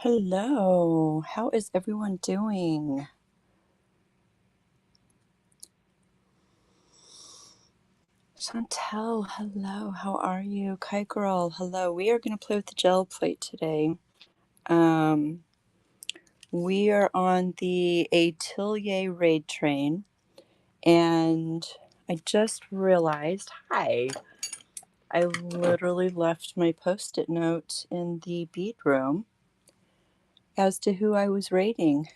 Hello, how is everyone doing? Chantel, hello, how are you? Kai Girl, hello. We are going to play with the gel plate today. Um, we are on the Atelier raid train, and I just realized, hi, I literally left my post-it note in the bead room as to who I was raiding.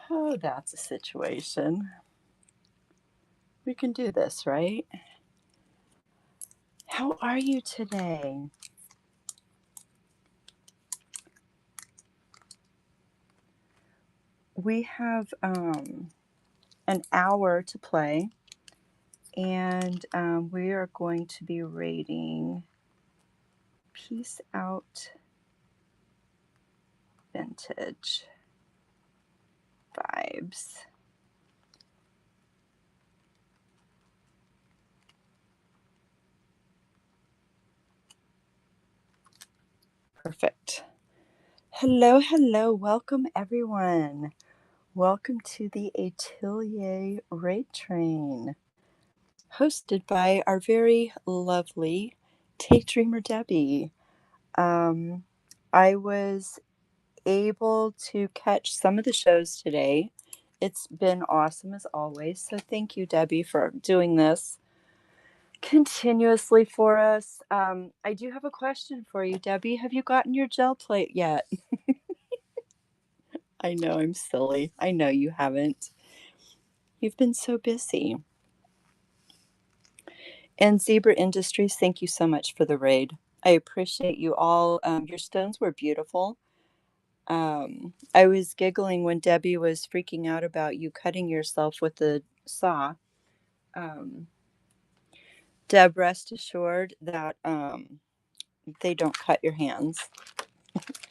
Oh, that's a situation. We can do this, right? How are you today? We have an hour to play, and we are going to be rating Peace Out Vintage Vibes. Perfect. Hello, hello. Welcome, everyone. Welcome to the Atelier Raid Train, hosted by our very lovely Daydreamer Debbie. Um, I was able to catch some of the shows today. It's been awesome as always. So thank you, Debbie, for doing this continuously for us. I do have a question for you, Debbie. Have you gotten your gel plate yet? I know I'm silly. I know you haven't. You've been so busy. And Zebra Industries, thank you so much for the raid. I appreciate you all. Your stones were beautiful. I was giggling when Debbie was freaking out about you cutting yourself with the saw. Um, Deb, rest assured that they don't cut your hands.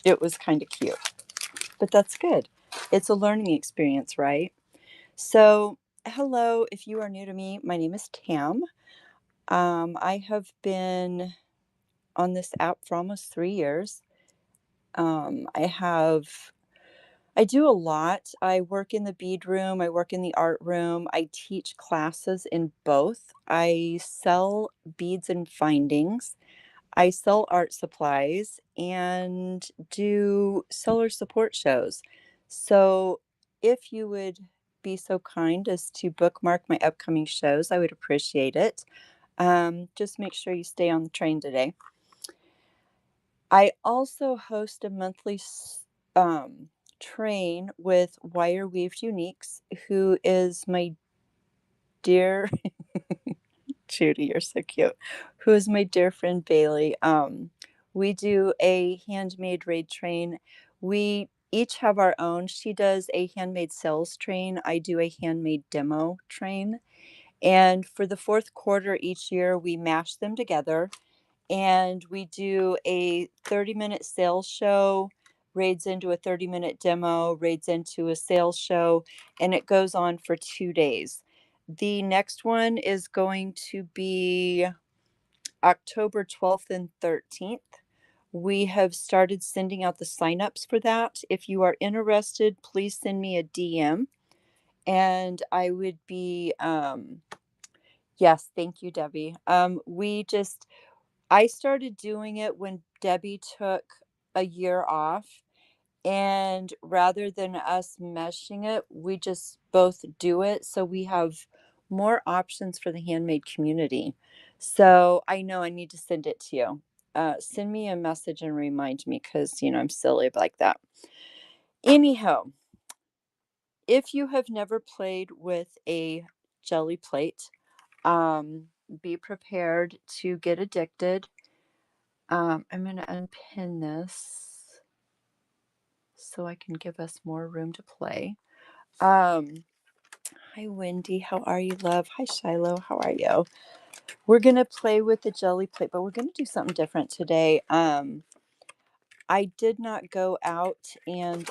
It was kind of cute, but that's good. It's a learning experience, right? So, hello, if you are new to me, my name is Tam. I have been on this app for almost 3 years. I do a lot. I work in the bead room, I work in the art room, I teach classes in both. I sell beads and findings. I sell art supplies and do seller support shows. So if you would be so kind as to bookmark my upcoming shows, I would appreciate it. Just make sure you stay on the train today. I also host a monthly train with Wire Weaved Uniques, who is my dear Judy, you're so cute. Who is my dear friend Bailey. We do a handmade raid train. We each have our own. She does a handmade sales train. I do a handmade demo train. And for the fourth quarter each year, we mash them together and we do a 30-minute sales show, raids into a 30-minute demo, raids into a sales show, and it goes on for 2 days. The next one is going to be October 12th and 13th. We have started sending out the signups for that. If you are interested, please send me a DM and I would be, yes, thank you, Debbie. I started doing it when Debbie took a year off. And rather than us meshing it, we just both do it. So we have more options for the handmade community. So I know I need to send it to you. Send me a message and remind me because, I'm silly like that. Anyhow, if you have never played with a jelly plate, um, be prepared to get addicted. I'm going to unpin this so I can give us more room to play. Hi, Wendy. How are you, love? Hi, Shiloh. How are you? We're going to play with the jelly plate, but we're going to do something different today. I did not go out and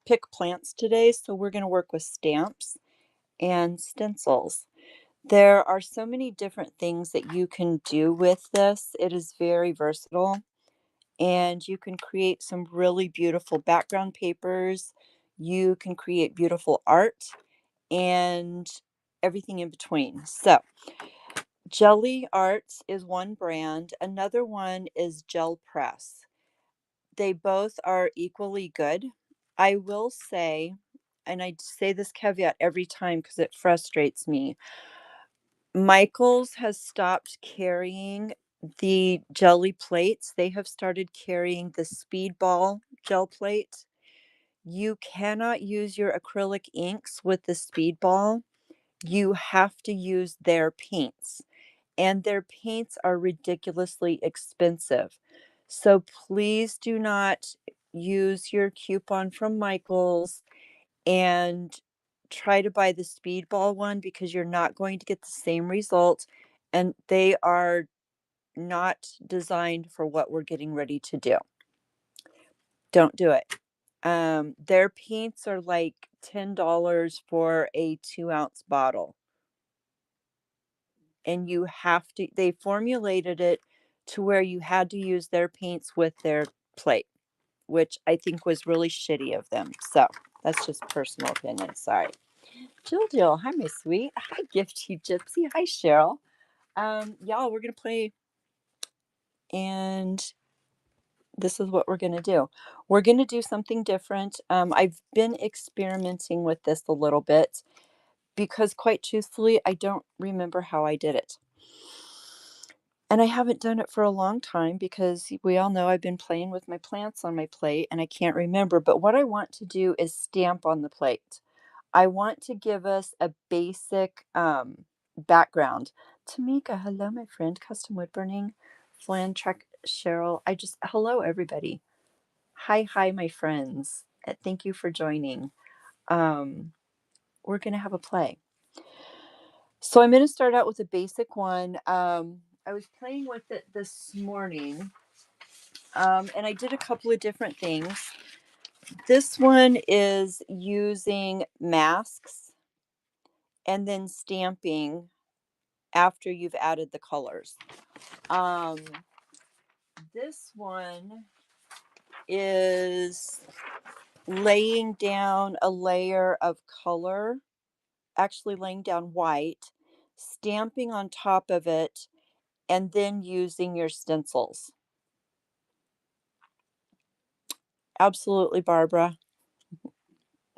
pick plants today, so we're going to work with stamps and stencils. There are so many different things that you can do with this. It is very versatile. and you can create some really beautiful background papers. You can create beautiful art and everything in between. So, Jelly Arts is one brand. Another one is Gel Press. They both are equally good. I will say, and I say this caveat every time because it frustrates me. Michaels has stopped carrying the jelly plates. They have started carrying the Speedball gel plate. You cannot use your acrylic inks with the Speedball. You have to use their paints, and their paints are ridiculously expensive. So please do not use your coupon from Michaels and try to buy the Speedball one because you're not going to get the same result, and they are not designed for what we're getting ready to do. Don't do it. Their paints are like $10 for a 2-ounce bottle, and you have to, they formulated it to where you had to use their paints with their plate, which I think was really shitty of them. So that's just personal opinion. Sorry. Jill, hi, my sweet. Hi, Gifty Gypsy. Hi, Cheryl. Y'all, we're gonna play, and this is what we're gonna do. We're gonna do something different. I've been experimenting with this a little bit because, quite truthfully, I don't remember how I did it. And I haven't done it for a long time because we all know I've been playing with my plants on my plate and I can't remember. But what I want to do is stamp on the plate. I want to give us a basic background. Tamika, hello, my friend. Custom wood burning. Flan Trek Cheryl. Hello, everybody. Hi, my friends. Thank you for joining. We're going to have a play. So I'm going to start out with a basic one. I was playing with it this morning, and I did a couple of different things. This one is using masks and then stamping after you've added the colors. This one is laying down a layer of color, actually laying down white, stamping on top of it, and then using your stencils. Absolutely, Barbara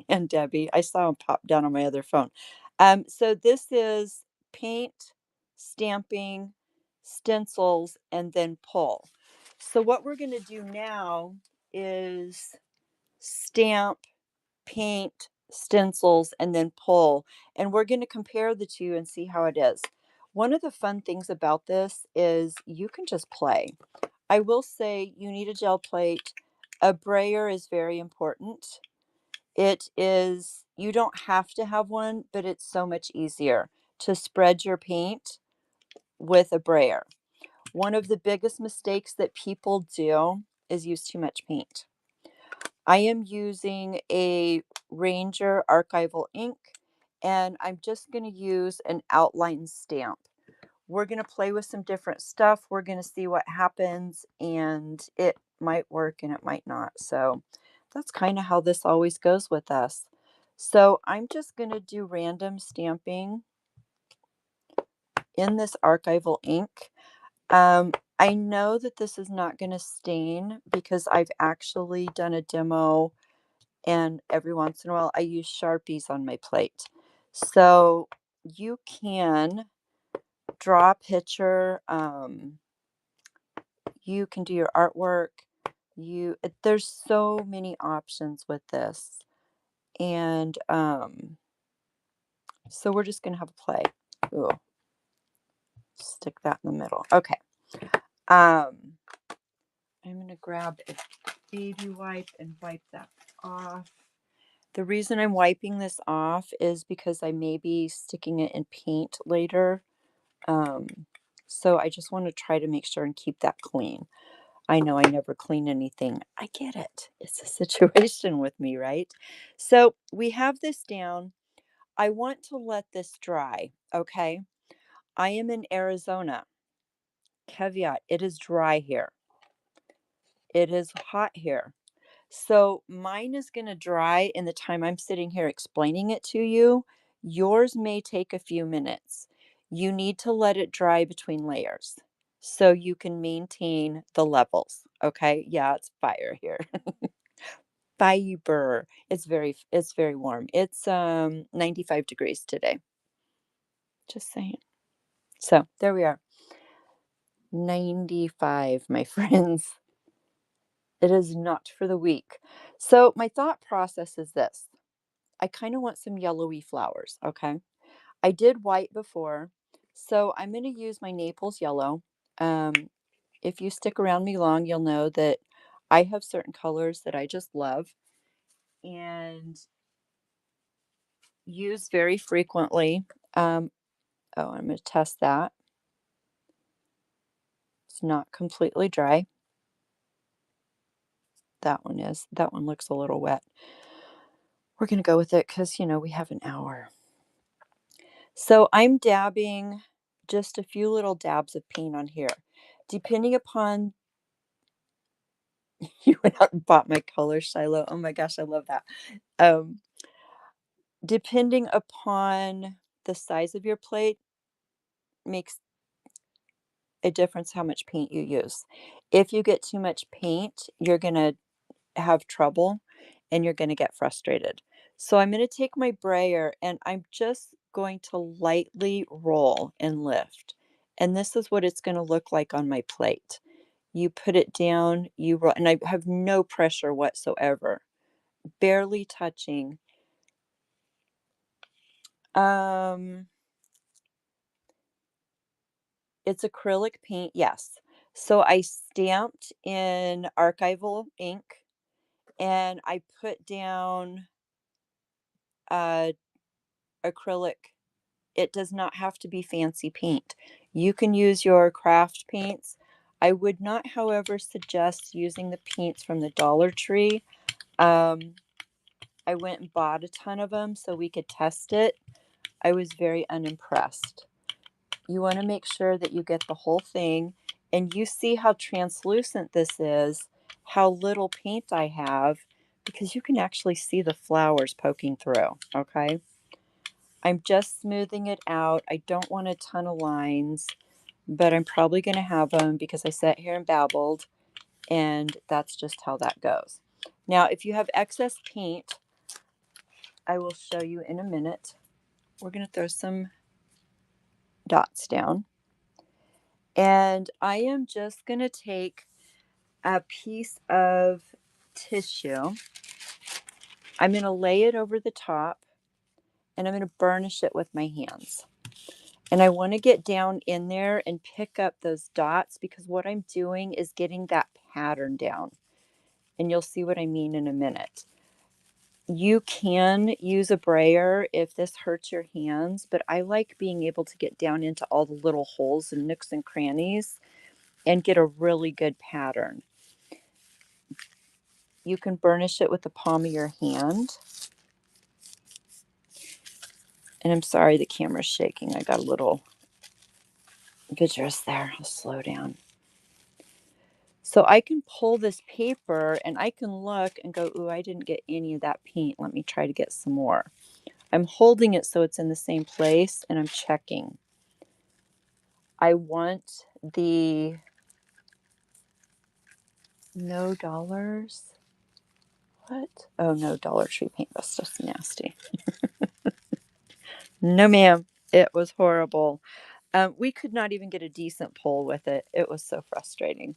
and Debbie. I saw them pop down on my other phone. So this is paint, stamping, stencils, and then pull. So what we're going to do now is stamp, paint, stencils, and then pull. And we're going to compare the two and see how it is. One of the fun things about this is you can just play. I will say you need a gel plate. A brayer is very important. It is, you don't have to have one, but it's so much easier to spread your paint with a brayer. One of the biggest mistakes that people do is use too much paint. I am using a Ranger archival ink, and I'm just going to use an outline stamp. We're going to play with some different stuff. We're going to see what happens, and it might work and it might not. So that's kind of how this always goes with us. So I'm just going to do random stamping in this archival ink. I know that this is not going to stain because I've actually done a demo, and every once in a while I use Sharpies on my plate. So you can draw a picture. You can do your artwork. There's so many options with this. And so we're just going to have a play. Ooh, stick that in the middle. Okay. I'm going to grab a baby wipe and wipe that off. The reason I'm wiping this off is because I may be sticking it in paint later. So I just want to try to make sure and keep that clean. I know I never clean anything. I get it. It's a situation with me, right? So we have this down. I want to let this dry, okay? I am in Arizona. Caveat, it is dry here. It is hot here. So mine is going to dry in the time I'm sitting here explaining it to you. Yours may take a few minutes. You need to let it dry between layers so you can maintain the levels. Okay? Yeah, it's fire here. Fiber. It's very warm. It's 95 degrees today. Just saying. So, there we are. 95, my friends. It is not for the weak. So, my thought process is this. I kind of want some yellowy flowers, okay? I did white before, so I'm going to use my Naples yellow. Um, if you stick around me long, you'll know that I have certain colors that I just love and use very frequently. I'm going to test that. It's not completely dry. That one is. That one looks a little wet. We're going to go with it because, we have an hour. So I'm dabbing just a few little dabs of paint on here. Depending upon, you went out and bought my color, Shiloh. Oh my gosh, I love that. Um, Depending upon the size of your plate makes a difference how much paint you use. If you get too much paint, you're going to have trouble and you're going to get frustrated. So I'm going to take my brayer and I'm just going to lightly roll and lift. And this is what it's going to look like on my plate. You put it down, you roll, and I have no pressure whatsoever, barely touching. Um, it's acrylic paint, yes. So I stamped in archival ink and I put down uh, acrylic. It does not have to be fancy paint. You can use your craft paints. I would not, however, suggest using the paints from the Dollar Tree. I went and bought a ton of them so we could test it. I was very unimpressed. You want to make sure that you get the whole thing and you see how translucent this is, how little paint I have, because you can actually see the flowers poking through, okay? I'm just smoothing it out. I don't want a ton of lines, but I'm probably going to have them because I sat here and babbled, and that's just how that goes. Now, if you have excess paint, I will show you in a minute. We're going to throw some dots down. And I am just going to take a piece of tissue. I'm going to lay it over the top and I'm going to burnish it with my hands. And I want to get down in there and pick up those dots because what I'm doing is getting that pattern down. And you'll see what I mean in a minute. You can use a brayer if this hurts your hands, but I like being able to get down into all the little holes and nooks and crannies and get a really good pattern. You can burnish it with the palm of your hand. And I'm sorry the camera's shaking. I got a little vigorous there. I'll slow down. So I can pull this paper and I can look and go, ooh, I didn't get any of that paint. Let me try to get some more. I'm holding it so it's in the same place and I'm checking. I want the no dollars. What? Oh, no, Dollar Tree paint. That's just nasty. No, ma'am. It was horrible. We could not even get a decent pull with it. It was so frustrating.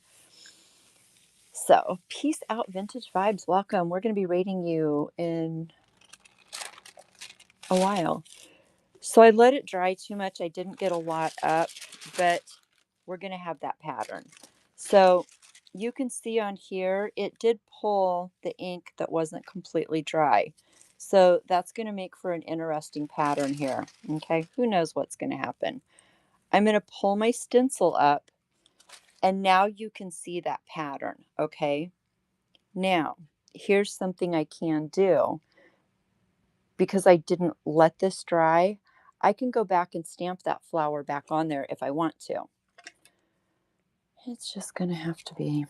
So, peace out, Vintage Vibes. Welcome. We're going to be rating you in a while. So, I let it dry too much. I didn't get a lot up, but we're going to have that pattern. So, you can see on here, it did pull the ink that wasn't completely dry. So, that's going to make for an interesting pattern here. Okay, who knows what's going to happen. I'm going to pull my stencil up, and now you can see that pattern. Okay. Now, here's something I can do. Because I didn't let this dry, I can go back and stamp that flower back on there if I want to. It's just going to have to be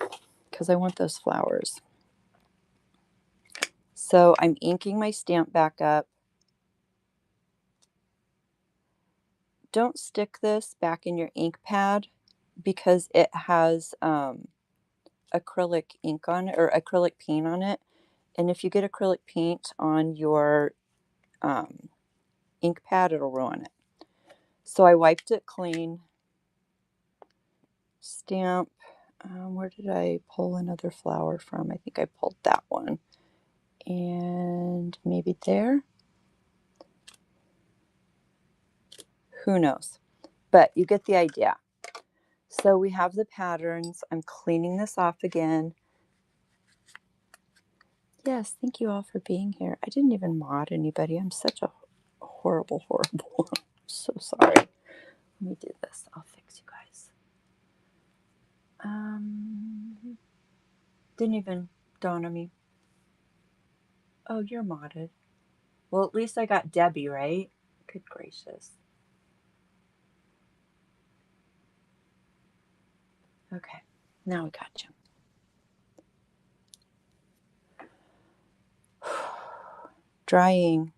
because I want those flowers. So I'm inking my stamp back up. Don't stick this back in your ink pad because it has acrylic ink on it, or acrylic paint on it. And if you get acrylic paint on your ink pad, it'll ruin it. So I wiped it clean. Stamp. Where did I pull another flower from? I think I pulled that one. And maybe there. Who knows? But you get the idea. So we have the patterns. I'm cleaning this off again. Yes, thank you all for being here. I didn't even mod anybody. I'm such a horrible. I'm so sorry. Let me do this. I'll fix you guys. Didn't even dawn on me. Oh, you're modded. Well, at least I got Debbie, right? Good gracious. Okay, now we got you. Drying.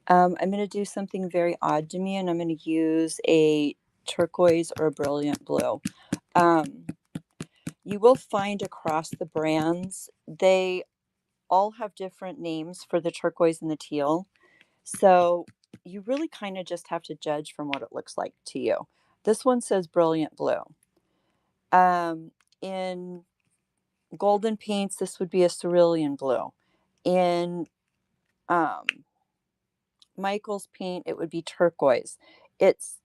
I'm going to do something very odd to me, and I'm going to use a turquoise or a brilliant blue. You will find across the brands, they all have different names for the turquoise and the teal. So you really kind of just have to judge from what it looks like to you. This one says brilliant blue. In golden paints, this would be a cerulean blue. In Michael's paint, it would be turquoise. It's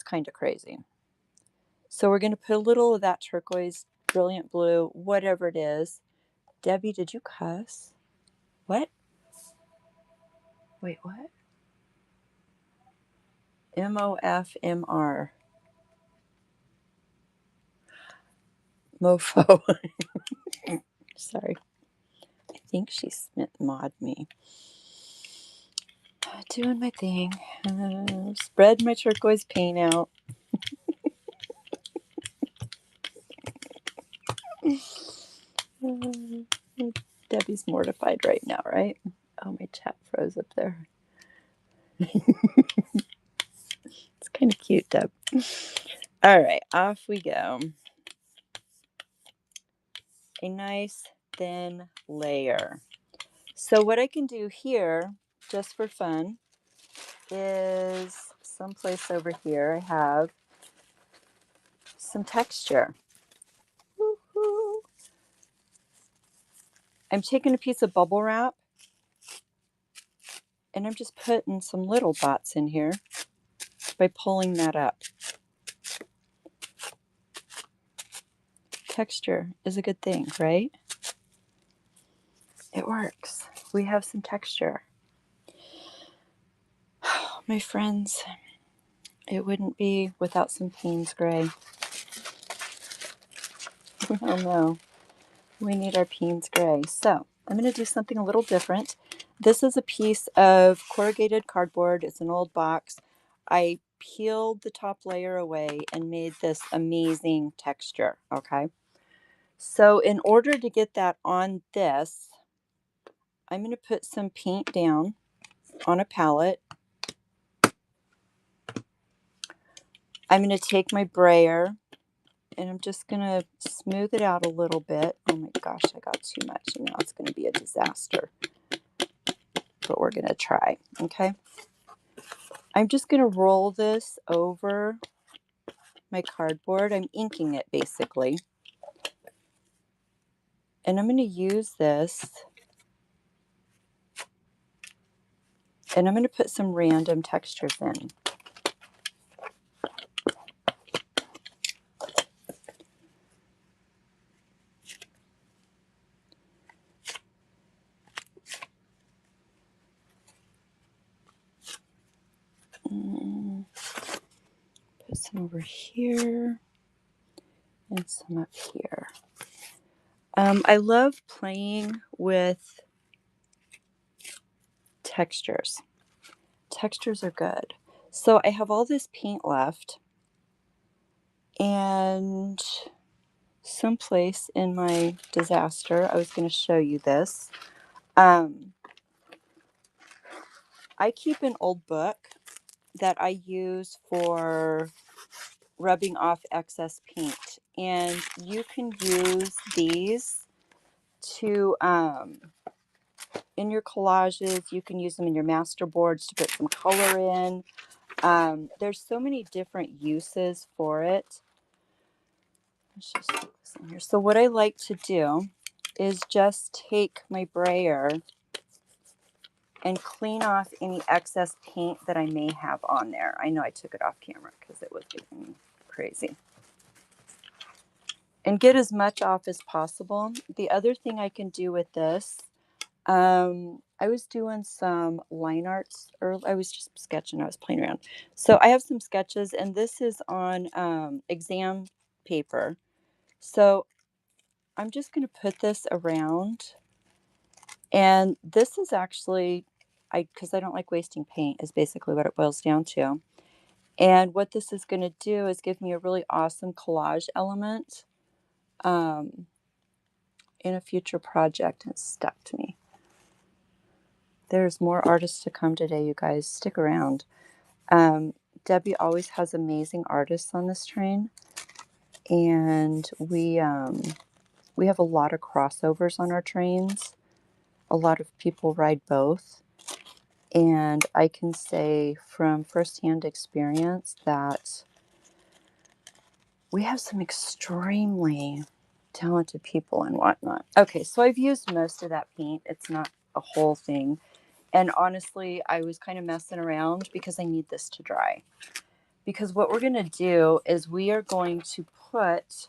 kind of crazy. So we're going to put a little of that turquoise, brilliant blue, whatever it is. Debbie, did you cuss? What? Wait, what? MOFMR. Mofo. Sorry. I think she mod me. Doing my thing. Spread my turquoise paint out. Debbie's mortified right now, right? Oh, my chat froze up there. It's kind of cute, Deb. All right, off we go. A nice thin layer. So what I can do here, just for fun, is someplace over here I have some texture. Woo-hoo. I'm taking a piece of bubble wrap and I'm just putting some little dots in here by pulling that up. Texture is a good thing, right? It works. We have some texture. My friends, it wouldn't be without some Payne's Gray. Oh no, we need our Payne's Gray. So I'm going to do something a little different. This is a piece of corrugated cardboard. It's an old box. I peeled the top layer away and made this amazing texture, okay? So in order to get that on this, I'm going to put some paint down on a palette. I'm going to take my brayer and I'm just going to smooth it out a little bit. Oh my gosh, I got too much and now it's going to be a disaster. But we're going to try, okay? I'm just going to roll this over my cardboard. I'm inking it basically. And I'm going to use this and I'm going to put some random textures in. Put some over here and some up here. I love playing with textures. Textures are good. So I have all this paint left And someplace in my disaster, I was going to show you this. I keep an old book that I use for rubbing off excess paint. And you can use these to, in your collages, you can use them in your master boards to put some color in. There's so many different uses for it. Let's just put this in here. So what I like to do is just take my brayer and clean off any excess paint that I may have on there. I know I took it off camera because it was getting crazy. And get as much off as possible. The other thing I can do with this, I was doing some line arts, or I was just sketching, I was playing around. So I have some sketches, and this is on exam paper. So I'm just going to put this around. And this is actually, because I don't like wasting paint, is basically what it boils down to. And what this is going to do is give me a really awesome collage element in a future project. It's stuck to me. There's more artists to come today, you guys. Stick around. Debbie always has amazing artists on this train. And we have a lot of crossovers on our trains. A lot of people ride both. And I can say from firsthand experience that we have some extremely talented people and whatnot. Okay, so I've used most of that paint. It's not a whole thing. And honestly, I was kind of messing around because I need this to dry. Because what we're going to do is we are going to put,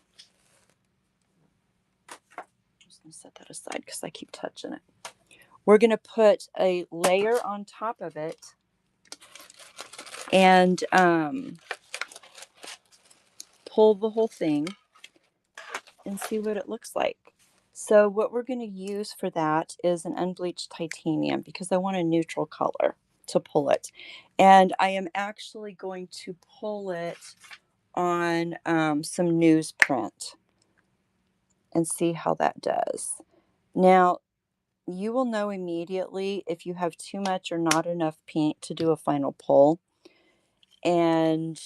I'm just going to set that aside because I keep touching it. We're going to put a layer on top of it and pull the whole thing and see what it looks like. So what we're going to use for that is an unbleached titanium because I want a neutral color to pull it. And I am actually going to pull it on some newsprint and see how that does. Now, you will know immediately if you have too much or not enough paint to do a final pull. And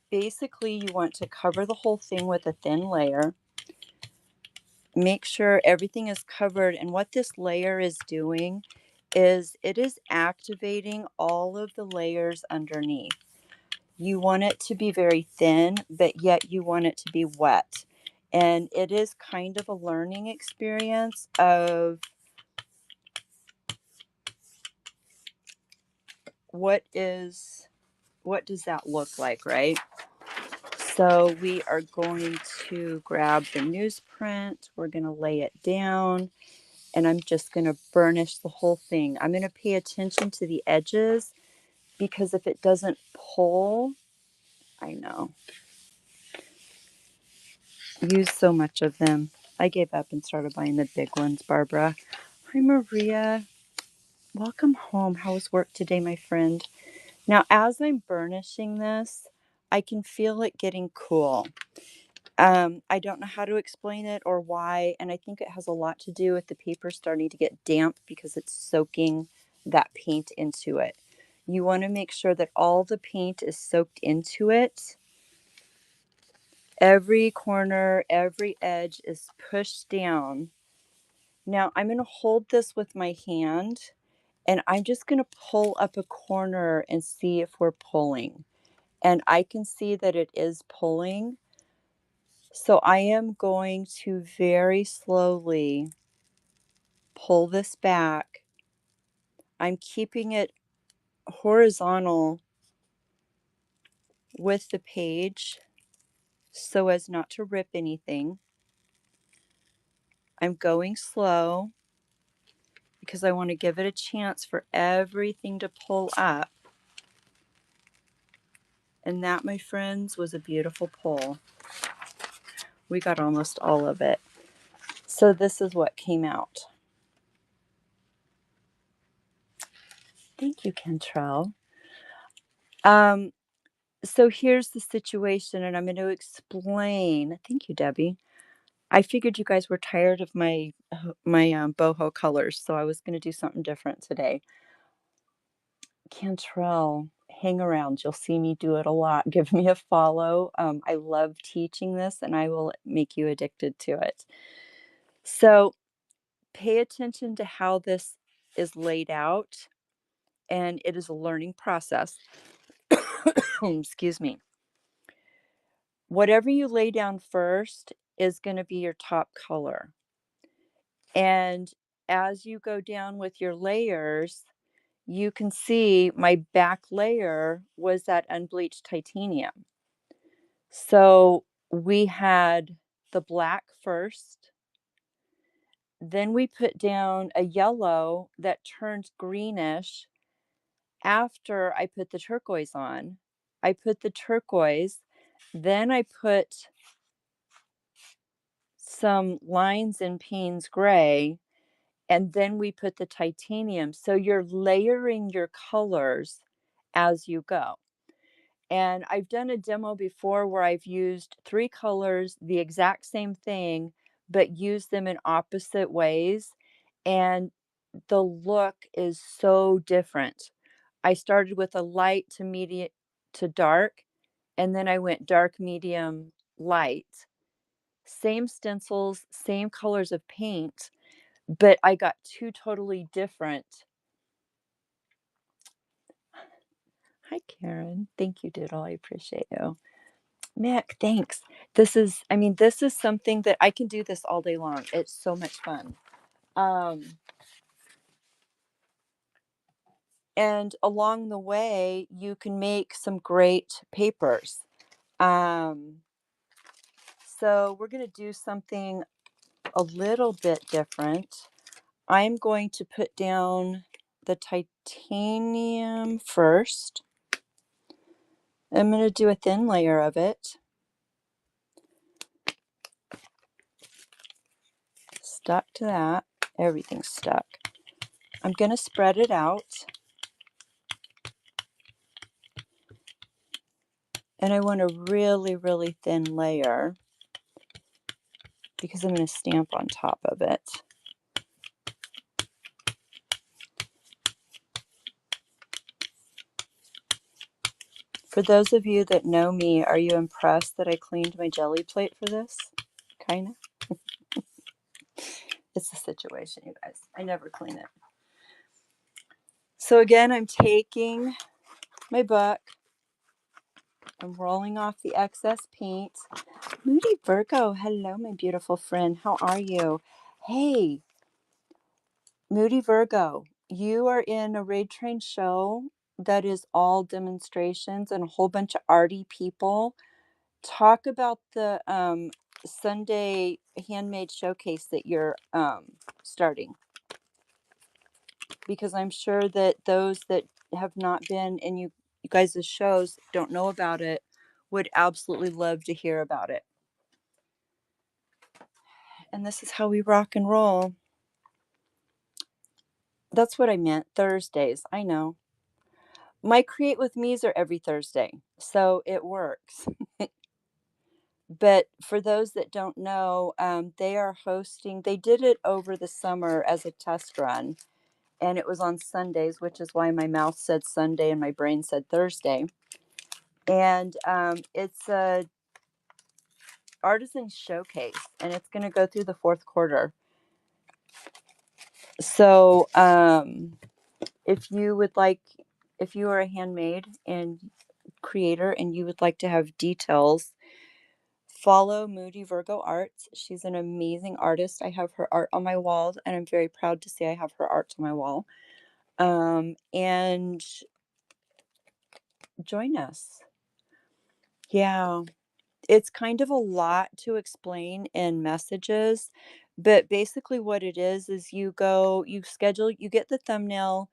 basically, you want to cover the whole thing with a thin layer. Make sure everything is covered. And what this layer is doing is it is activating all of the layers underneath. You want it to be very thin, but yet you want it to be wet. And it is kind of a learning experience of what does that look like, right? So we are going to grab the newsprint. We're going to lay it down. And I'm just going to burnish the whole thing. I'm going to pay attention to the edges because if it doesn't pull, I know. Use so much of them. I gave up and started buying the big ones, Barbara. Hi, Maria. Welcome home. How was work today, my friend? Now, as I'm burnishing this, I can feel it getting cool. I don't know how to explain it or why, and I think it has a lot to do with the paper starting to get damp because it's soaking that paint into it. You want to make sure that all the paint is soaked into it. Every corner, every edge is pushed down. Now I'm going to hold this with my hand and I'm just going to pull up a corner and see if we're pulling. And I can see that it is pulling. So I am going to very slowly pull this back. I'm keeping it horizontal with the page so as not to rip anything. I'm going slow because I want to give it a chance for everything to pull up. And that, my friends, was a beautiful pull. We got almost all of it. So this is what came out. Thank you, Kentrell. So here's the situation, and I'm going to explain. Thank you, Debbie. I figured you guys were tired of my boho colors, so I was going to do something different today. Cantrell, hang around. You'll see me do it a lot. Give me a follow. I love teaching this, and I will make you addicted to it. So pay attention to how this is laid out, and it is a learning process. Excuse me. Whatever you lay down first is going to be your top color. And as you go down with your layers, you can see my back layer was that unbleached titanium. So we had the black first, then we put down a yellow that turns greenish after I put the turquoise on. I put the turquoise, then I put some lines in Payne's gray, and then we put the titanium. So you're layering your colors as you go. And I've done a demo before where I've used 3 colors, the exact same thing, but used them in opposite ways. And the look is so different. I started with a light to medium to dark, and then I went dark, medium, light. Same stencils, same colors of paint, but I got 2 totally different. Hi, Karen. Thank you, Doodle. I appreciate you. Mick, thanks. This is something that I can do this all day long. It's so much fun. And along the way, you can make some great papers. So we're going to do something a little bit different. I'm going to put down the titanium first. I'm going to do a thin layer of it. Stuck to that. Everything's stuck. I'm going to spread it out. And I want a really, really thin layer because I'm going to stamp on top of it. For those of you that know me, are you impressed that I cleaned my jelly plate for this? Kind of. It's a situation, you guys. I never clean it. So again, I'm taking my book. I'm rolling off the excess paint. Moody Virgo, hello, my beautiful friend. How are you? Hey, Moody Virgo, you are in a Raid Train show that is all demonstrations and a whole bunch of arty people. Talk about the Sunday handmade showcase that you're starting, because I'm sure that those that have not been in you guys' shows, don't know about it, would absolutely love to hear about it. And this is how we rock and roll. That's what I meant. Thursdays. I know. My Create With Me's are every Thursday, so it works. But for those that don't know, they are hosting, they did it over the summer as a test run, and it was on Sundays, which is why my mouth said Sunday and my brain said Thursday. And it's a artisan showcase, and it's going to go through the 4th quarter. So if you are a handmade and creator and you would like to have details, follow Moody Virgo Arts. She's an amazing artist. I have her art on my wall, and I'm very proud to say I have her art on my wall. And join us. Yeah, it's kind of a lot to explain in messages, but basically what it is you schedule, you get the thumbnail,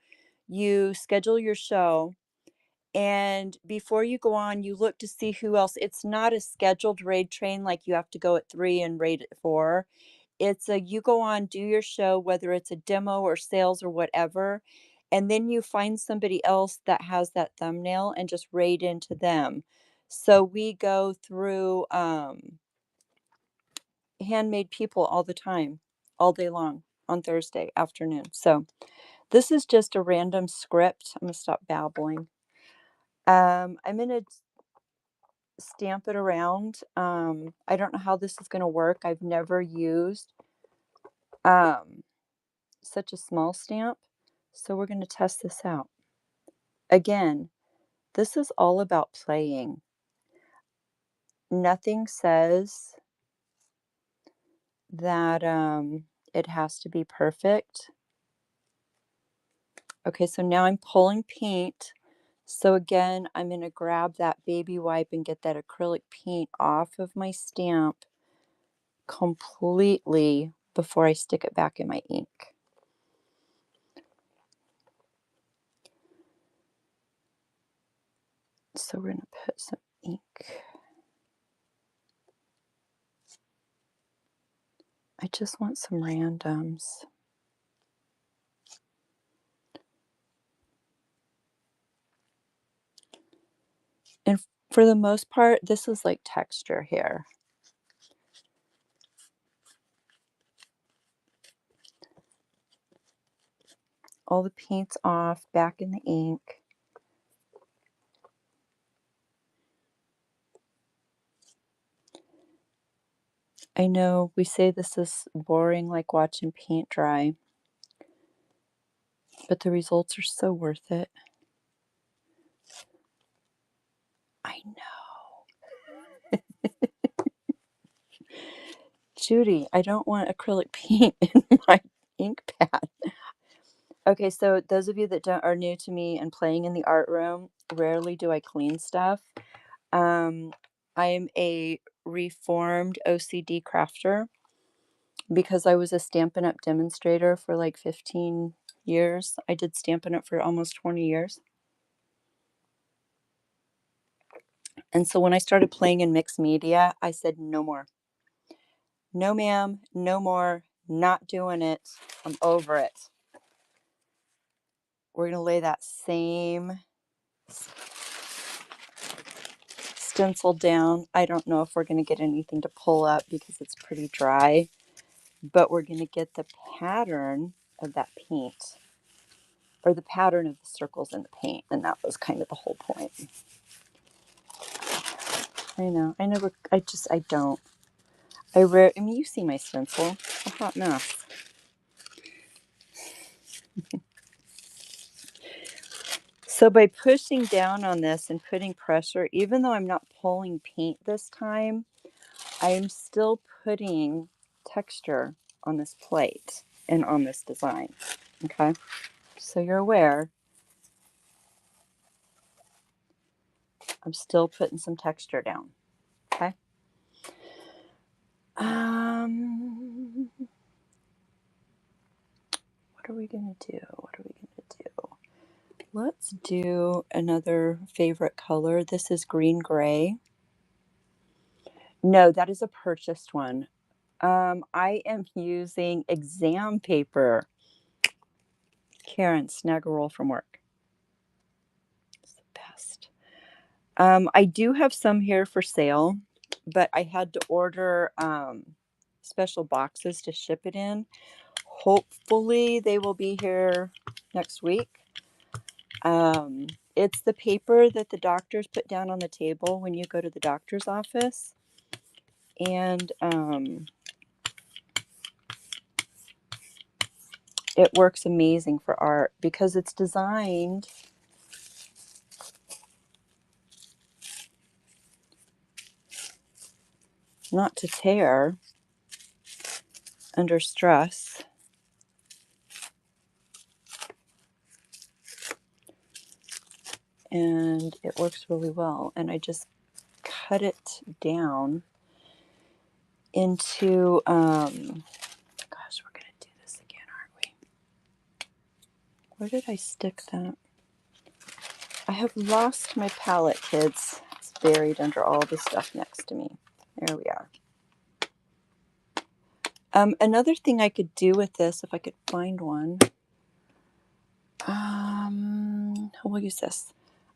you schedule your show, and before you go on, you look to see who else. It's not a scheduled raid train like you have to go at 3 and raid at 4. It's you go on, do your show, whether it's a demo or sales or whatever, And then you find somebody else that has that thumbnail and just raid into them. So we go through handmade people all the time, all day long on Thursday afternoon. So this is just a random script. I'm gonna stop babbling. I'm gonna stamp it around. I don't know how this is gonna work. I've never used such a small stamp. So we're gonna test this out. Again, this is all about playing. Nothing says that it has to be perfect. Okay, so now I'm pulling paint. So again, I'm going to grab that baby wipe and get that acrylic paint off of my stamp completely before I stick it back in my ink. So we're going to put some ink. I just want some randoms. And for the most part, this is like texture here. All the paint's off, back in the ink. I know we say this is boring, like watching paint dry, but the results are so worth it. I know. Judy, I don't want acrylic paint in my ink pad. Okay, so those of you that are new to me and playing in the art room, rarely do I clean stuff. I am a reformed OCD crafter because I was a Stampin' Up! Demonstrator for like 15 years. I did Stampin' Up! For almost 20 years. And so when I started playing in mixed media, I said, no more. No, ma'am, no more. Not doing it. I'm over it. We're going to lay that same stencil down. I don't know if we're going to get anything to pull up because it's pretty dry, but we're going to get the pattern of that paint, or the pattern of the circles in the paint, and that was kind of the whole point. I know. I don't. I mean, you see my stencil. A hot mess. So by pushing down on this and putting pressure, even though I'm not pulling paint this time, I am still putting texture on this plate and on this design. Okay, so you're aware, I'm still putting some texture down. Okay. What are we gonna do? Let's do another favorite color. This is green gray. No, that is a purchased one. I am using exam paper. Karen, snag a roll from work. It's the best. I do have some here for sale, but I had to order special boxes to ship it in. Hopefully they will be here next week. It's the paper that the doctors put down on the table when you go to the doctor's office. And it works amazing for art because it's designed not to tear under stress. And it works really well. And I just cut it down into, gosh, we're going to do this again, aren't we? Where did I stick that? I have lost my palette, kids. It's buried under all the stuff next to me. There we are. Another thing I could do with this, if I could find one. we'll use this.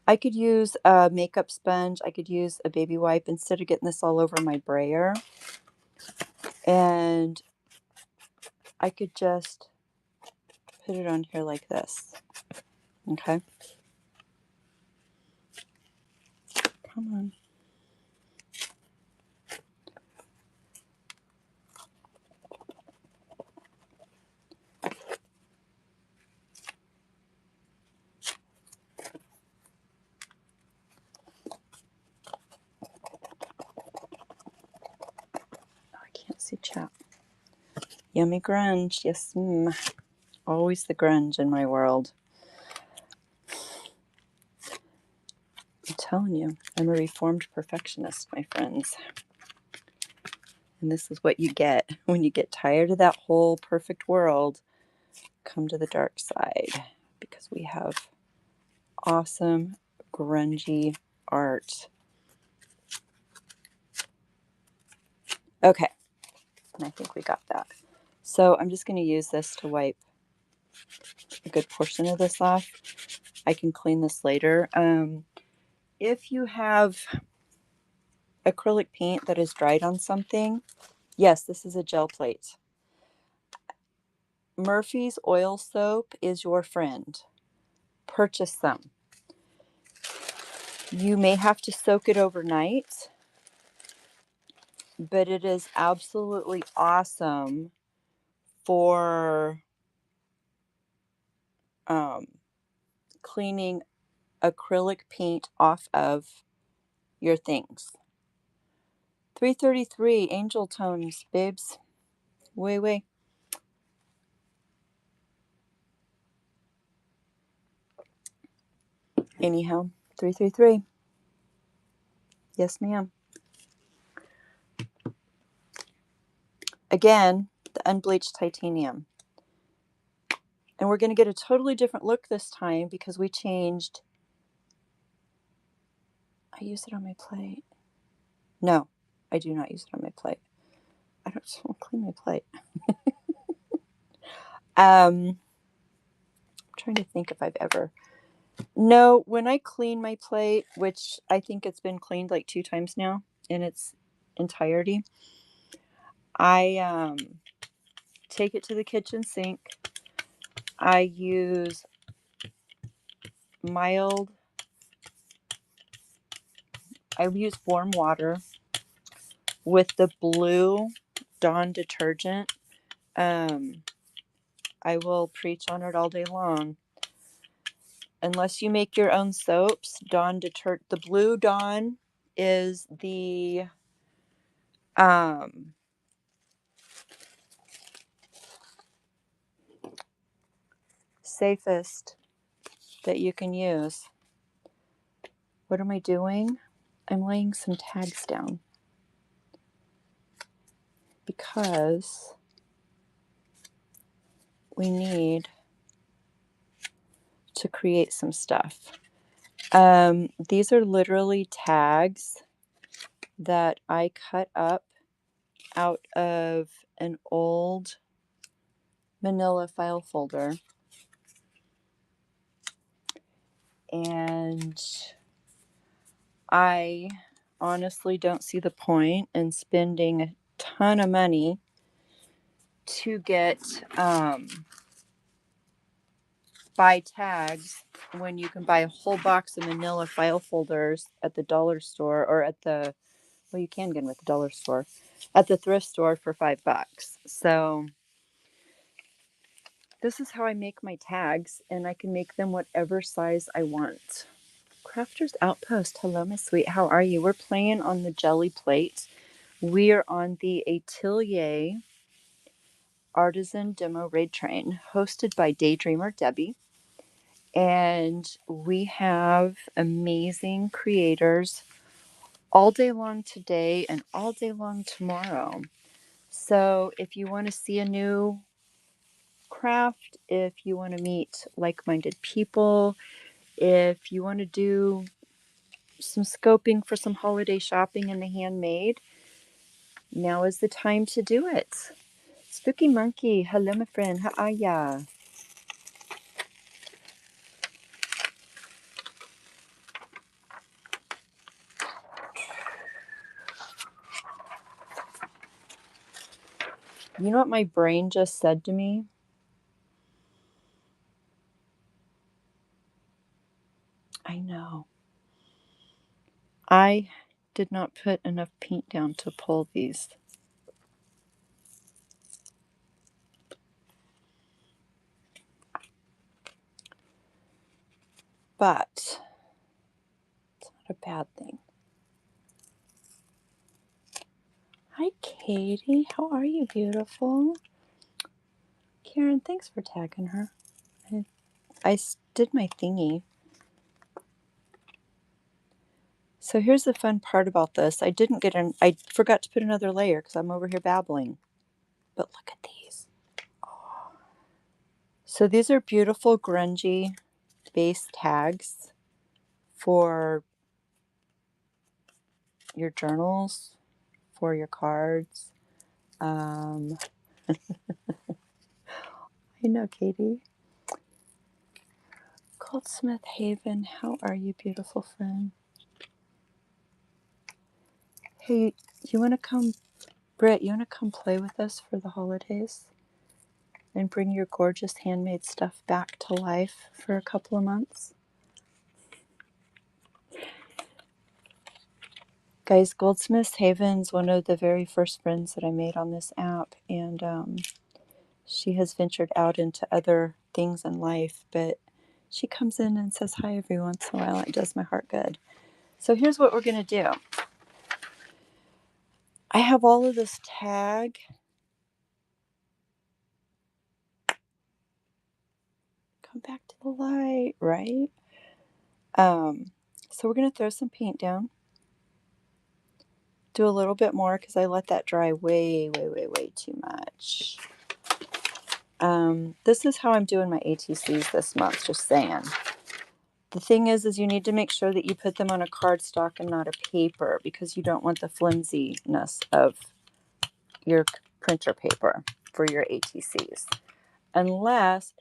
I could use a makeup sponge. I could use a baby wipe instead of getting this all over my brayer. And I could just put it on here like this. Okay. Come on. Oh, I can't see chat. Yummy grunge. Yes. Always the grunge in my world. I'm telling you, I'm a reformed perfectionist, my friends. And this is what you get when you get tired of that whole perfect world. Come to the dark side because we have awesome, grungy art. Okay, and I think we got that. So I'm just going to use this to wipe a good portion of this off. I can clean this later. If you have acrylic paint that is dried on something, yes, this is a gel plate. Murphy's oil soap is your friend. Purchase some. You may have to soak it overnight, but it is absolutely awesome for cleaning acrylic paint off of your things. 333 angel tones, babes. Way. Anyhow, 333. Yes, ma'am. Again, the unbleached titanium. And we're going to get a totally different look this time because we changed. I use it on my plate. No, I do not use it on my plate. I don't just want to clean my plate. I'm trying to think if I've ever. No, when I clean my plate, which I think it's been cleaned like 2 times now in its entirety, I take it to the kitchen sink. I use warm water with the blue Dawn detergent. I will preach on it all day long. Unless you make your own soaps, the blue Dawn is the safest that you can use. What am I doing? I'm laying some tags down because we need to create some stuff. These are literally tags that I cut up out of an old manila file folder. And I honestly don't see the point in spending a ton of money to get buy tags when you can buy a whole box of manila file folders at the dollar store or you can get them at the dollar store, at the thrift store for $5. So this is how I make my tags, and I can make them whatever size I want. Crafter's Outpost, hello my sweet, how are you? We're playing on the jelly plate. We are on the Atelier Artisan Demo Raid Train, hosted by Daydreamer Debbie. And we have amazing creators all day long today and all day long tomorrow. So if you want to see a new craft, if you want to meet like-minded people, if you want to do some scoping for some holiday shopping in the handmade, now is the time to do it. Spooky Monkey, hello my friend, how are ya? You know what my brain just said to me? I know. I did not put enough paint down to pull these. But it's not a bad thing. Hi, Katie. How are you, beautiful? Karen, thanks for tagging her. I did my thingy. So here's the fun part about this. I forgot to put another layer because I'm over here babbling. But look at these. Oh. So these are beautiful grungy base tags for your journals, for your cards. I know, Katie. Goldsmith Haven, how are you, beautiful friend? Hey, you want to come, Britt, you want to come play with us for the holidays? And bring your gorgeous handmade stuff back to life for a couple of months? Guys, Goldsmith Haven's one of the very first friends that I made on this app, and she has ventured out into other things in life, but she comes in and says hi every once in a while. It does my heart good. So here's what we're going to do. I have all of this tag. Come back to the light, right? So we're going to throw some paint down. Do a little bit more because I let that dry way too much. This is how I'm doing my ATCs this month, just saying. The thing is you need to make sure that you put them on a cardstock and not a paper because you don't want the flimsiness of your printer paper for your ATCs. Unless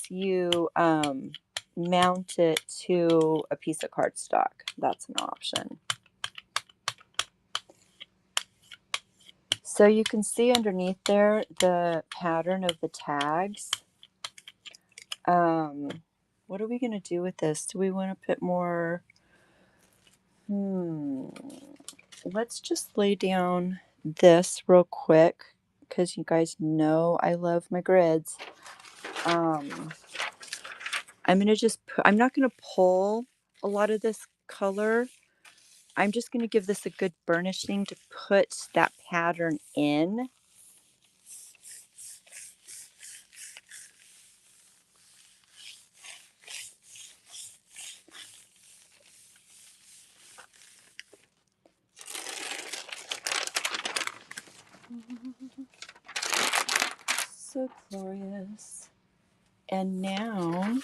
you mount it to a piece of cardstock. That's an option. So you can see underneath there the pattern of the tags. What are we going to do with this? Do we want to put more? Let's just lay down this real quick because you guys know I love my grids. I'm going to just I'm not going to pull a lot of this color. I'm just going to give this a good burnishing to put that pattern in. So glorious. And now,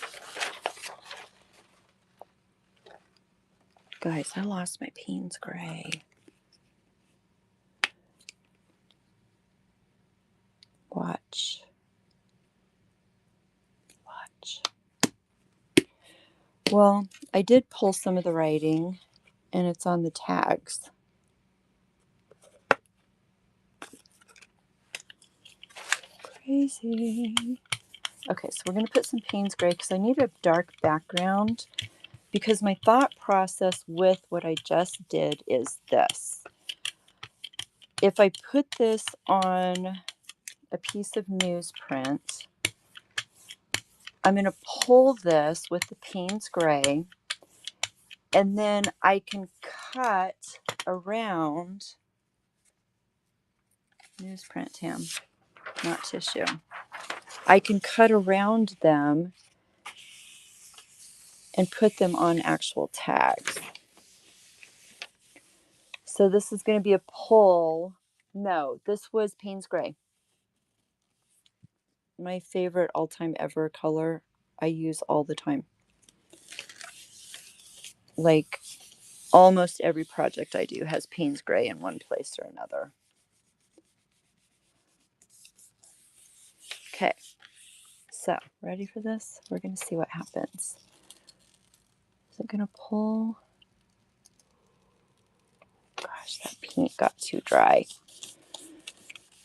guys, I lost my Payne's Gray. Watch. Well, I did pull some of the writing, and it's on the tags. Crazy. Okay, so we're going to put some Payne's Gray because I need a dark background because my thought process with what I just did is this. If I put this on a piece of newsprint, I'm going to pull this with the Payne's Gray, and then I can cut around newsprint, Tam, not tissue. I can cut around them and put them on actual tags. So this is going to be a pull. No, this was Payne's Gray. My favorite all-time ever color. I use all the time. Like almost every project I do has Payne's Gray in one place or another. Okay, so ready for this? We're going to see what happens. Is it going to pull? Gosh, gosh, that paint got too dry.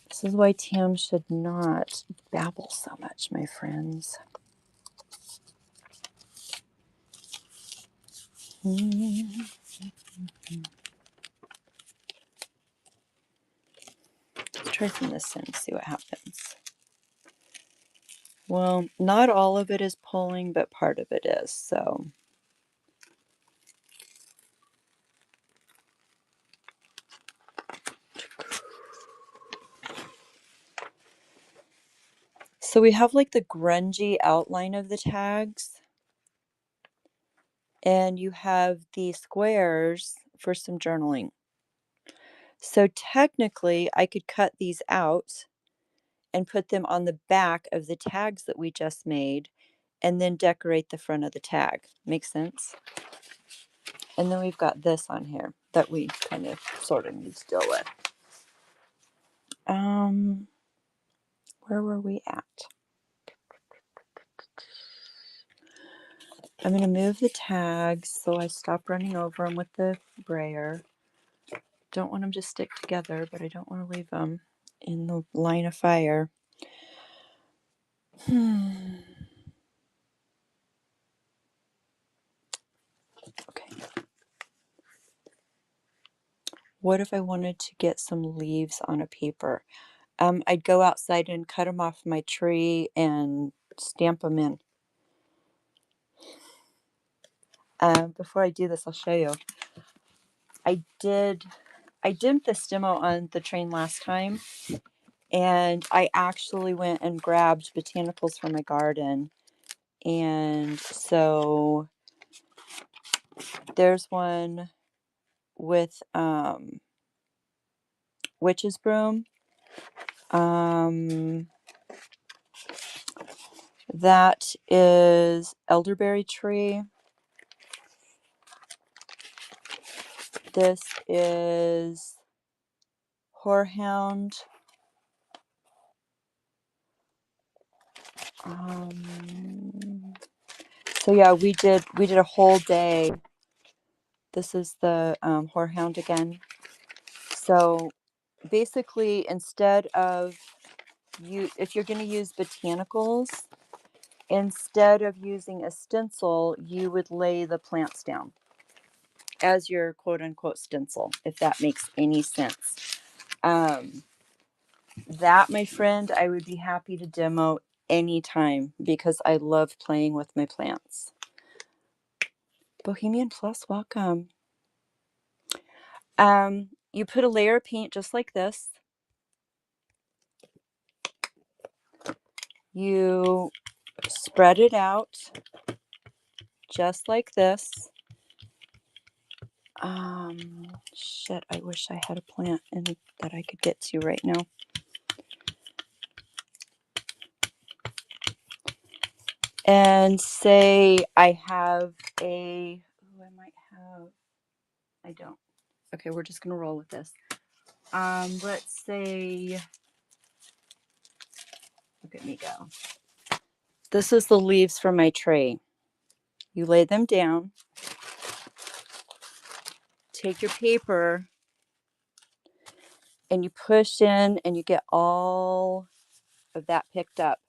This is why Tam should not babble so much, my friends. Let's try from this end, see what happens. Well, not all of it is pulling, but part of it is, so. So we have like the grungy outline of the tags, and you have the squares for some journaling. So technically, I could cut these out and put them on the back of the tags that we just made, and then decorate the front of the tag. Makes sense? And then we've got this on here that we kind of sort of need to deal with. Where were we at? I'm going to move the tags so I stop running over them with the brayer. Don't want them to stick together, but I don't want to leave them in the line of fire. Okay. What if I wanted to get some leaves on a paper? I'd go outside and cut them off my tree and stamp them in. Before I do this, I'll show you. I did this demo on the train last time, and I actually went and grabbed botanicals from my garden. And so there's one with witch's broom. That is elderberry tree. This is horehound. So yeah, we did a whole day. This is the horehound again. So basically, instead of if you're going to use botanicals, instead of using a stencil, you would lay the plants down as your quote unquote stencil, if that makes any sense. That, my friend, I would be happy to demo anytime because I love playing with my plants. Bohemian Plus, welcome. You put a layer of paint just like this. You spread it out just like this. Shit, I wish I had a plant that I could get to right now. And say I have I don't. Okay, we're just gonna roll with this. Let's say, look at me go. This is the leaves from my tray. You lay them down, take your paper, and you push in and you get all of that picked up.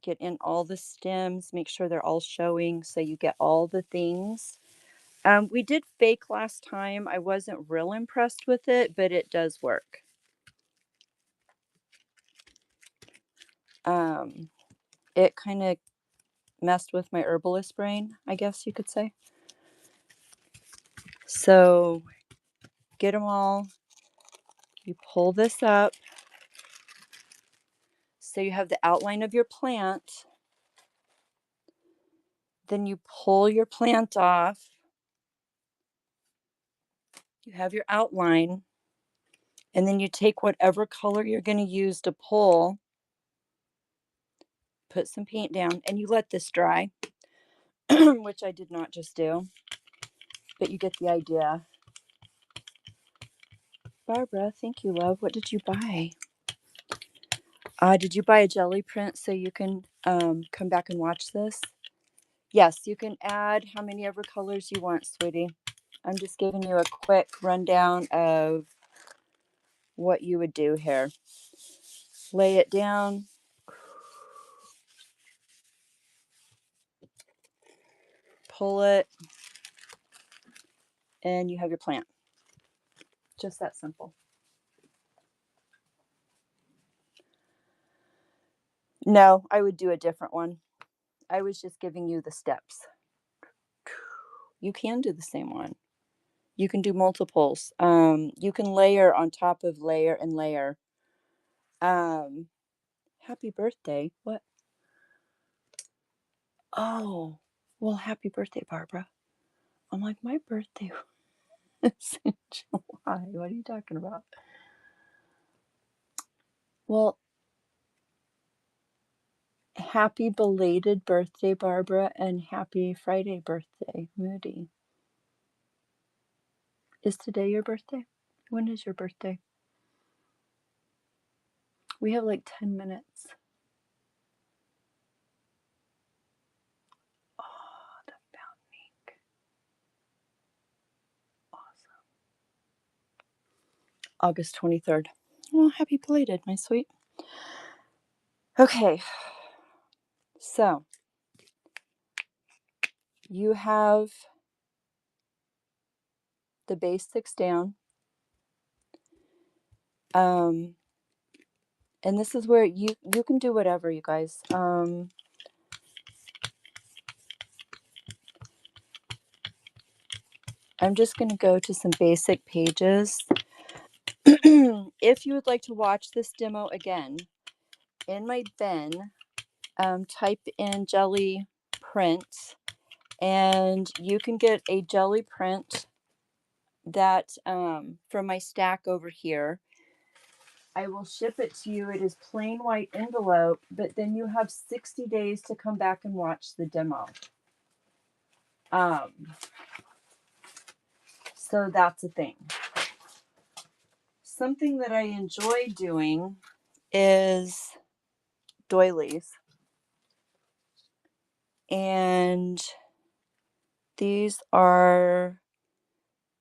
Get in all the stems, make sure they're all showing so you get all the things. We did fake last time. I wasn't real impressed with it, but it does work. It kind of messed with my herbalist brain, I guess you could say. So get them all. You pull this up so you have the outline of your plant. Then you pull your plant off. You have your outline. And then you take whatever color you're going to use to pull, put some paint down, and you let this dry, which I did not just do, but you get the idea. Barbara, thank you, love. What did you buy? Did you buy a jelly print so you can come back and watch this? Yes, you can add how many ever colors you want, sweetie. I'm just giving you a quick rundown of what you would do here. Lay it down. Pull it. And you have your plant. Just that simple. No, I would do a different one. I was just giving you the steps. You can do the same one. You can do multiples. You can layer on top of layer and layer. Happy birthday. What? Oh, well, happy birthday, Barbara. I'm like, my birthday was in July. What are you talking about? Well, happy belated birthday, Barbara, and happy Friday birthday, Moody. Is today your birthday? When is your birthday? We have like 10 minutes. Oh, the fountain ink. Awesome. August 23rd. Well, happy belated, my sweet. Okay. So, you have the basics down. And this is where you can do whatever, you guys. I'm just going to go to some basic pages. If you would like to watch this demo again, in my bin, type in jelly print, and you can get a jelly print that from my stack over here. I will ship it to you. It is plain white envelope, but then you have 60 days to come back and watch the demo. So that's a thing. Something that I enjoy doing is doilies. And these are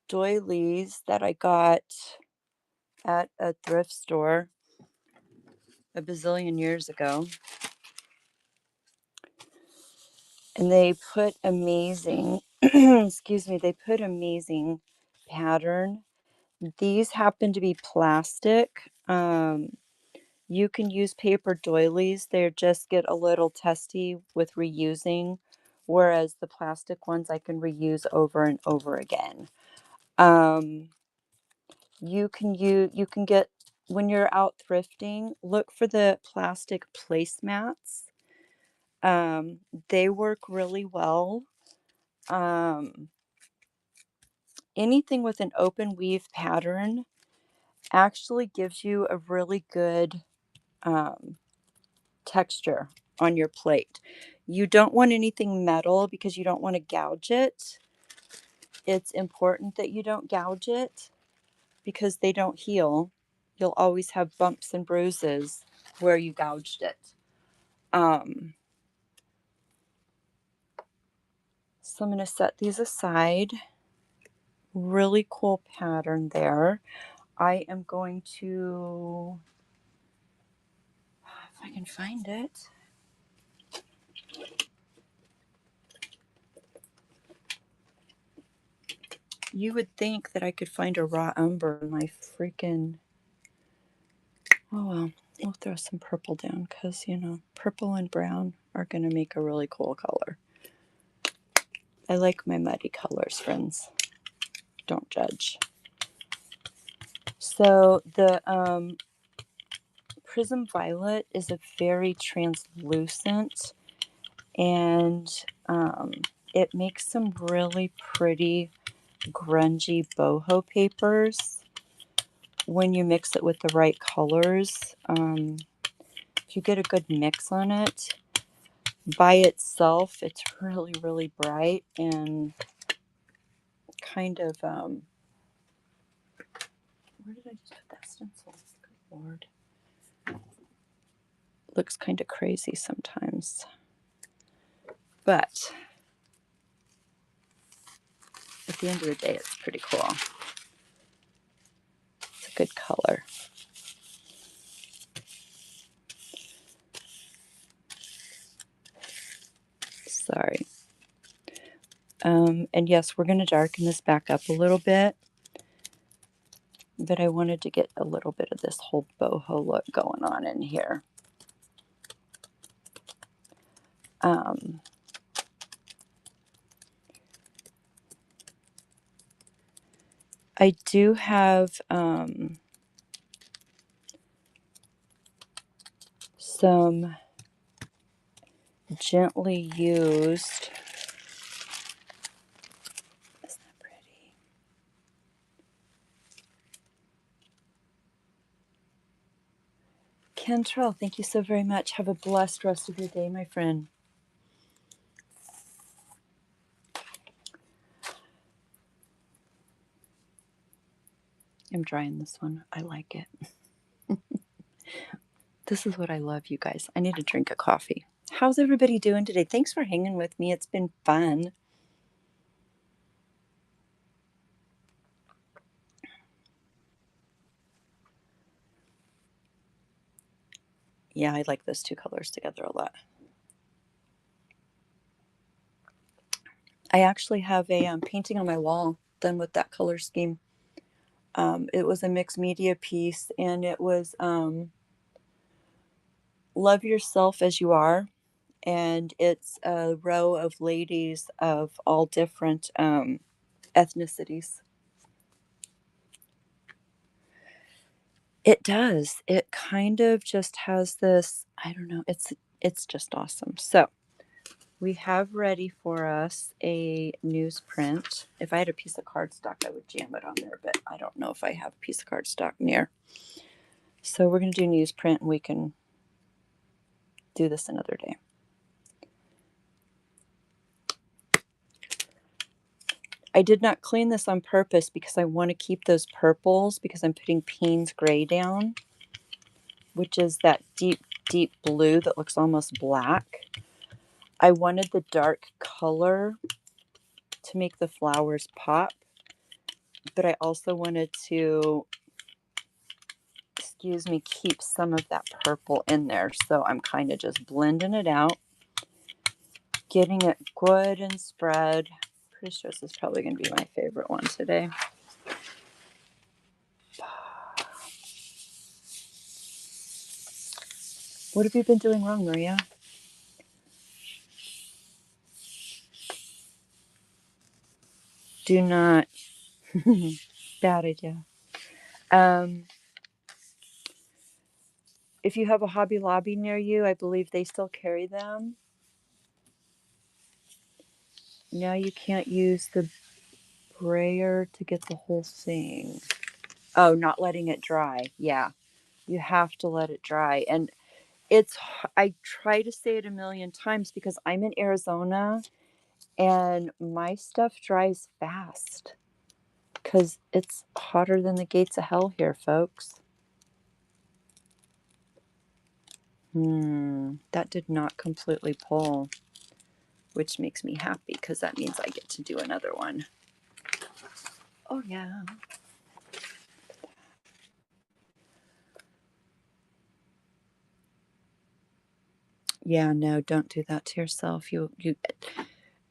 doilies that I got at a thrift store a bazillion years ago. And they put amazing, excuse me, they put amazing pattern. These happen to be plastic. You can use paper doilies. They just get a little testy with reusing, whereas the plastic ones I can reuse over and over again. You can get, when you're out thrifting, look for the plastic placemats. They work really well. Anything with an open weave pattern actually gives you a really good texture on your plate. You don't want anything metal because you don't want to gouge it. It's important that you don't gouge it because they don't heal. You'll always have bumps and bruises where you gouged it. So I'm going to set these aside. Really cool pattern there. I am going to, if I can find it. You would think that I could find a raw umber in my freaking, oh well, we'll throw some purple down because, purple and brown are going to make a really cool color. I like my muddy colors, friends. Don't judge. So the Prism Violet is a very translucent, and it makes some really pretty grungy boho papers when you mix it with the right colors. If you get a good mix on it, by itself, it's really, really bright and kind of, where did I just put that stencil? Good Lord. Looks kind of crazy sometimes. But at the end of the day, it's pretty cool. It's a good color. Sorry. And yes, we're going to darken this back up a little bit, but I wanted to get a little bit of this whole boho look going on in here. I do have some gently used. Isn't that pretty? Cantrell, thank you so very much. Have a blessed rest of your day, my friend. I'm drying this one. I like it. This is what I love, you guys. I need to drink a coffee. How's everybody doing today? Thanks for hanging with me. It's been fun. Yeah, I like those two colors together a lot. I actually have a painting on my wall done with that color scheme. It was a mixed media piece, and it was Love Yourself as You Are. And it's a row of ladies of all different ethnicities. It does. It kind of just has this, I don't know, it's just awesome. So we have ready for us a newsprint. If I had a piece of cardstock, I would jam it on there, but I don't know if I have a piece of cardstock near. So we're going to do newsprint, and we can do this another day. I did not clean this on purpose because I want to keep those purples because I'm putting Payne's Gray down, which is that deep, deep blue that looks almost black. I wanted the dark color to make the flowers pop, but I also wanted to, keep some of that purple in there. So I'm kind of just blending it out, getting it good and spread. Pretty sure this is probably going to be my favorite one today. What have you been doing wrong, Maria? Do not. Bad idea. If you have a Hobby Lobby near you, I believe they still carry them. Now you can't use the brayer to get the whole thing. Oh, not letting it dry. Yeah, you have to let it dry. And I try to say it a million times because I'm in Arizona and my stuff dries fast because it's hotter than the gates of hell here, folks. That did not completely pull, which makes me happy because that means I get to do another one. Oh, yeah. Yeah, no, don't do that to yourself. You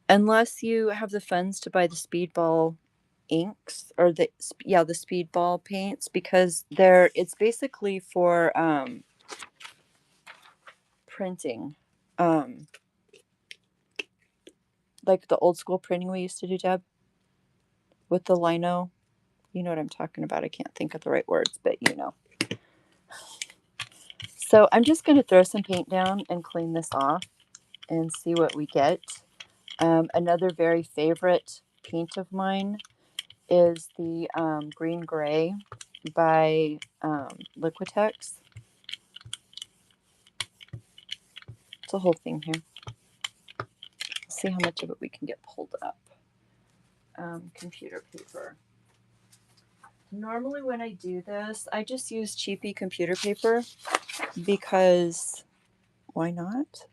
unless you have the funds to buy the speedball inks or the speedball paints, because it's basically for printing, like the old school printing we used to do, Deb, with the lino. You know what I'm talking about. I can't think of the right words, but you know. So I'm just going to throw some paint down and clean this off and see what we get. Another very favorite paint of mine is the green gray by Liquitex. It's a whole thing here. Let's see how much of it we can get pulled up. Computer paper. Normally when I do this, I just use cheapy computer paper because why not?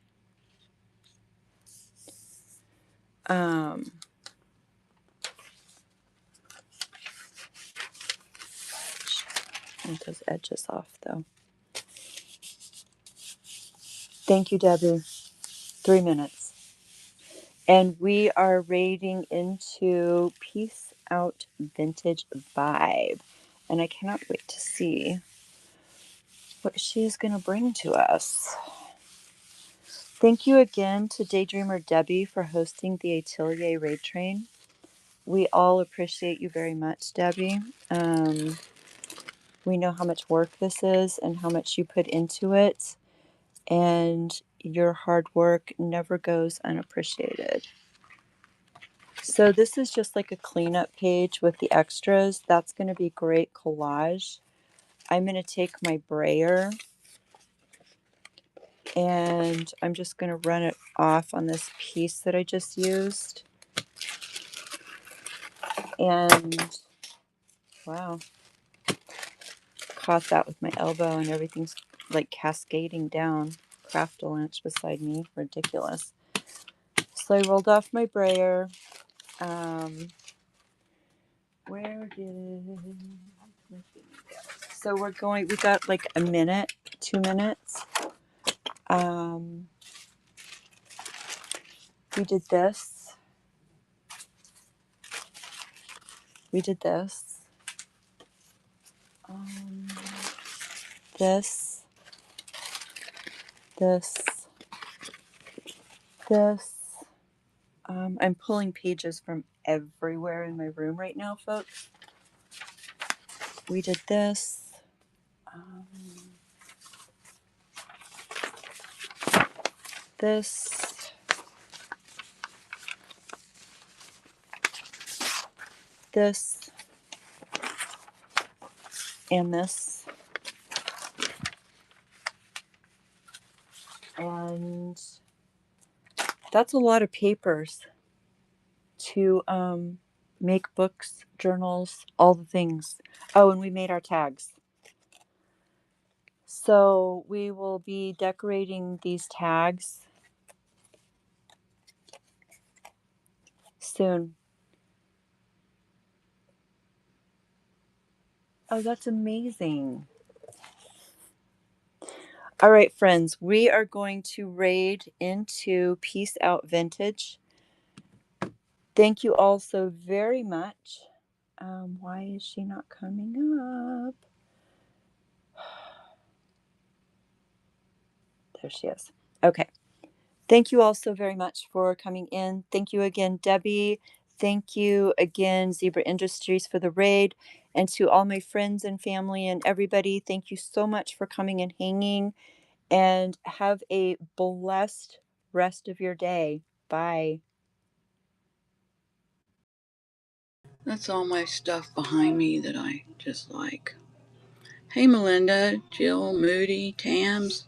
Get those edges off though. Thank you, Debbie. 3 minutes. And we are raiding into Peace Out Vintage Vibe. And I cannot wait to see what she is going to bring to us. Thank you again to Daydreamer Debbie for hosting the Atelier Raid Train. We all appreciate you very much, Debbie. We know how much work this is and how much you put into it. And your hard work never goes unappreciated. So this is just like a cleanup page with the extras. That's going to be great collage. I'm going to take my brayer and I'm just going to run it off on this piece that I just used. And wow, caught that with my elbow and everything's like cascading down. Craftalanche beside me, ridiculous. So I rolled off my brayer. Where did so we're going, we got like a minute, 2 minutes. We did this. We did this. This. This. This. I'm pulling pages from everywhere in my room right now, folks. We did this. This. This. And this. And that's a lot of papers to make books, journals, all the things. Oh, and we made our tags. So we will be decorating these tags soon. Oh, that's amazing. All right, friends, we are going to raid into Peace Out Vintage. Thank you all so very much. Why is she not coming up? There she is. Okay. Thank you all so very much for coming in. Thank you again, Debbie. Thank you again, Zebra Industries, for the raid. And to all my friends and family and everybody, thank you so much for coming and hanging. And have a blessed rest of your day. Bye. That's all my stuff behind me that I just like. Hey, Melinda, Jill, Moody, Tams.